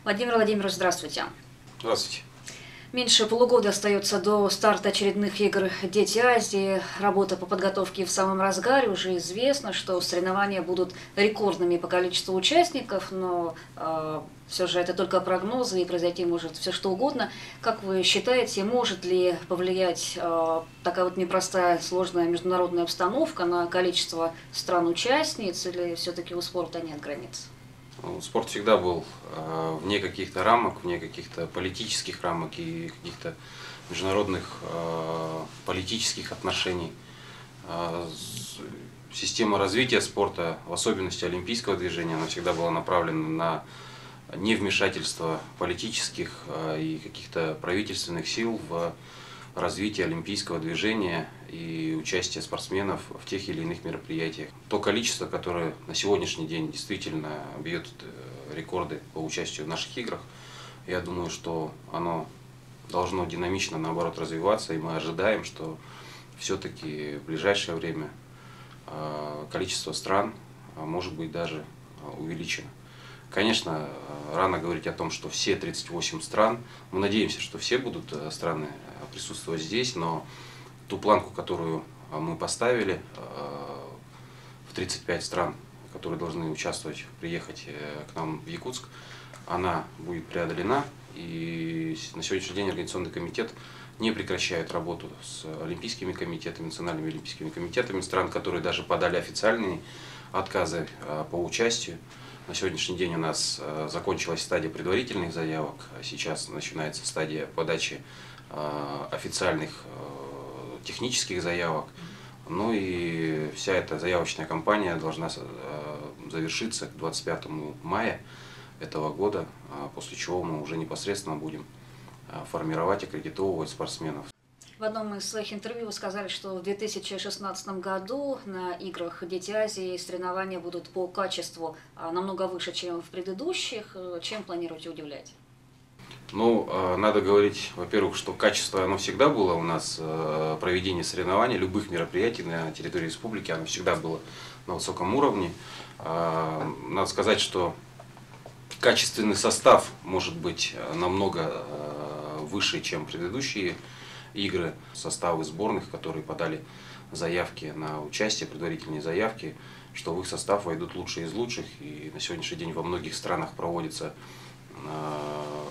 Владимир Владимирович, здравствуйте. Здравствуйте. Меньше полугода остается до старта очередных игр «Дети Азии». Работа по подготовке в самом разгаре. Уже известно, что соревнования будут рекордными по количеству участников, но все же это только прогнозы, и произойти может все что угодно. Как вы считаете, может ли повлиять такая вот непростая, сложная международная обстановка на количество стран-участниц, или все-таки у спорта нет границ? Спорт всегда был вне каких-то рамок, вне каких-то политических рамок и каких-то международных политических отношений. Система развития спорта, в особенности олимпийского движения, она всегда была направлена на невмешательство политических и каких-то правительственных сил в развитие олимпийского движения и участие спортсменов в тех или иных мероприятиях. То количество, которое на сегодняшний день действительно бьет рекорды по участию в наших играх, я думаю, что оно должно динамично, наоборот, развиваться, и мы ожидаем, что все-таки в ближайшее время количество стран может быть даже увеличено. Конечно, рано говорить о том, что все 38 стран, мы надеемся, что все будут страны присутствовать здесь, но ту планку, которую мы поставили, в 35 стран, которые должны участвовать, приехать к нам в Якутск, она будет преодолена, и на сегодняшний день Организационный комитет не прекращает работу с олимпийскими комитетами, национальными олимпийскими комитетами стран, которые даже подали официальные отказы по участию. На сегодняшний день у нас закончилась стадия предварительных заявок, а сейчас начинается стадия подачи официальных технических заявок. Ну и вся эта заявочная кампания должна завершиться к 25 мая этого года, после чего мы уже непосредственно будем формировать, аккредитовывать спортсменов. В одном из своих интервью вы сказали, что в 2016 году на играх «Дети Азии» соревнования будут по качеству намного выше, чем в предыдущих. Чем планируете удивлять? Ну, надо говорить, во-первых, что качество, оно всегда было у нас, проведение соревнований, любых мероприятий на территории республики, оно всегда было на высоком уровне. Надо сказать, что качественный состав может быть намного выше, чем предыдущие игры, составы сборных, которые подали заявки на участие, предварительные заявки, что в их состав войдут лучшие из лучших. И на сегодняшний день во многих странах проводятся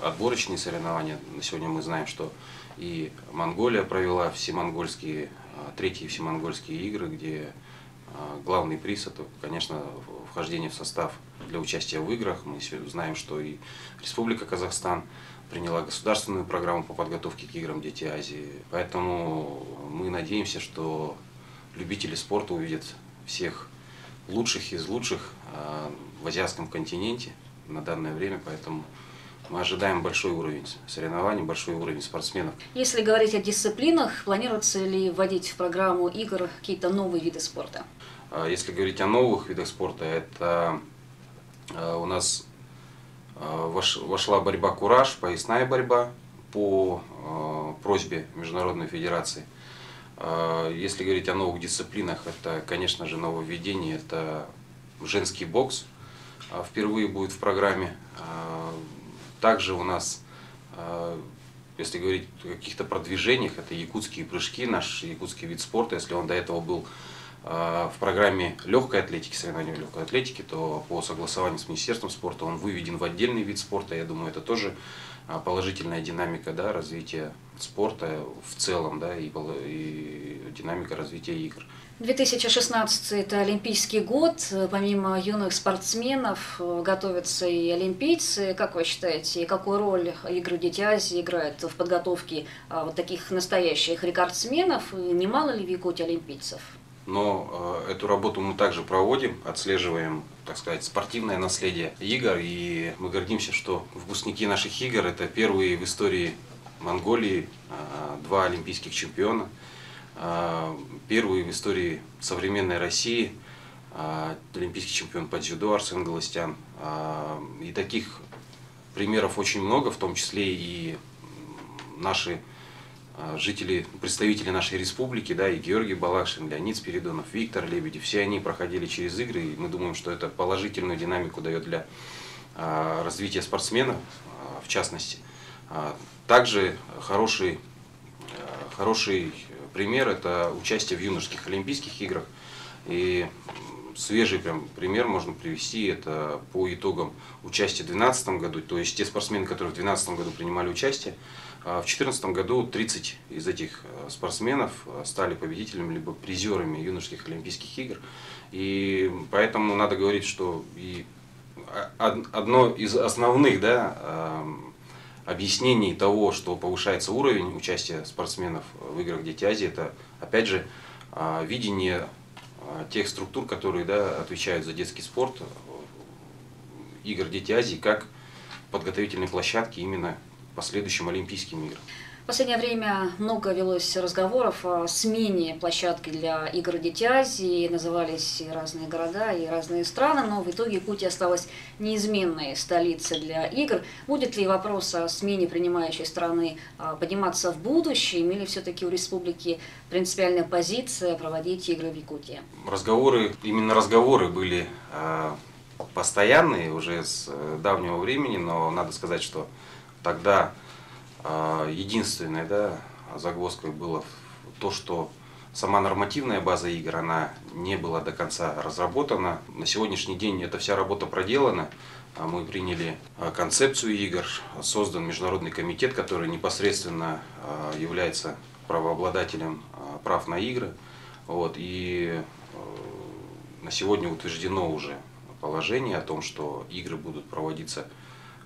отборочные соревнования. На сегодня мы знаем, что и Монголия провела всемонгольские, третьи всемонгольские игры, где главный приз — это, конечно, вхождение в состав для участия в играх. Мы знаем, что и Республика Казахстан приняла государственную программу по подготовке к играм «Дети Азии». Поэтому мы надеемся, что любители спорта увидят всех лучших из лучших в азиатском континенте на данное время. Поэтому мы ожидаем большой уровень соревнований, большой уровень спортсменов. Если говорить о дисциплинах, планируется ли вводить в программу игр какие-то новые виды спорта? Если говорить о новых видах спорта, это у нас вошла борьба «Кураж», поясная борьба по просьбе Международной Федерации. Если говорить о новых дисциплинах, это, конечно же, нововведение, это женский бокс. Впервые будет в программе. Также у нас, если говорить о каких-то продвижениях, это якутские прыжки, наш якутский вид спорта. Если он до этого был в программе легкой атлетики, соревнований в легкой атлетике, то по согласованию с Министерством спорта он выведен в отдельный вид спорта. Я думаю, это тоже положительная динамика, да, развития спорта в целом, да, и динамика развития игр. 2016 – это олимпийский год. Помимо юных спортсменов готовятся и олимпийцы. Как вы считаете, какую роль игры «Дети Азии» играют в подготовке вот таких настоящих рекордсменов? И немало ли в Якутии олимпийцев? Но эту работу мы также проводим, отслеживаем, так сказать, спортивное наследие игр. И мы гордимся, что выпускники наших игр — это первые в истории Монголии два олимпийских чемпиона. Первый в истории современной России олимпийский чемпион по дзюдо Арсен Галустян. И таких примеров очень много, в том числе и наши жители, представители нашей республики, да, и Георгий Балакшин, Леонид Спиридонов, Виктор Лебедев, все они проходили через игры, и мы думаем, что это положительную динамику дает для развития спортсменов, в частности. Также хороший пример – это участие в юношеских Олимпийских играх. И свежий пример можно привести, это по итогам участия в 2012 году, то есть те спортсмены, которые в 2012 году принимали участие, в 2014 году 30 из этих спортсменов стали победителями либо призерами юношеских Олимпийских игр. И поэтому надо говорить, что и одно из основных, объяснений того, что повышается уровень участия спортсменов в играх «Дети Азии», это опять же видение тех структур, которые отвечают за детский спорт, игр «Дети Азии», как подготовительной площадки именно к последующим Олимпийским играм. В последнее время много велось разговоров о смене площадки для игр «Дети Азии». Назывались и разные города, и разные страны, но в итоге Якутия осталась неизменной столицей для игр. Будет ли вопрос о смене принимающей страны подниматься в будущем, или все-таки у республики принципиальная позиция проводить игры в Якутии? Именно разговоры были постоянные уже с давнего времени, но надо сказать, что тогда единственной загвоздкой было то, что сама нормативная база игр, она не была до конца разработана. На сегодняшний день эта вся работа проделана. Мы приняли концепцию игр, создан международный комитет, который непосредственно является правообладателем прав на игры. И на сегодня утверждено уже положение о том, что игры будут проводиться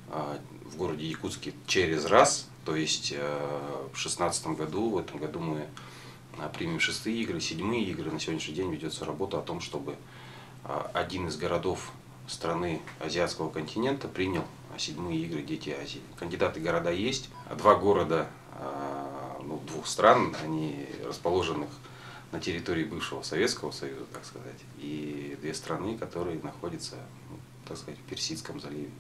в городе Якутске через раз. То есть в 2016 году, в этом году мы примем 6-е игры, 7-е игры. На сегодняшний день ведется работа о том, чтобы один из городов страны азиатского континента принял 7-е игры «Дети Азии». Кандидаты города есть. 2 города 2 стран, они расположенных на территории бывшего Советского Союза, так сказать, и 2 страны, которые находятся, так сказать, в Персидском заливе.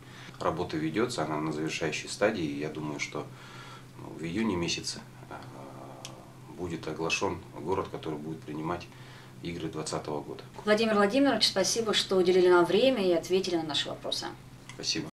Работа ведется, она на завершающей стадии, и я думаю, что в июне месяце будет оглашен город, который будет принимать игры 2020 года. Владимир Владимирович, спасибо, что уделили нам время и ответили на наши вопросы. Спасибо.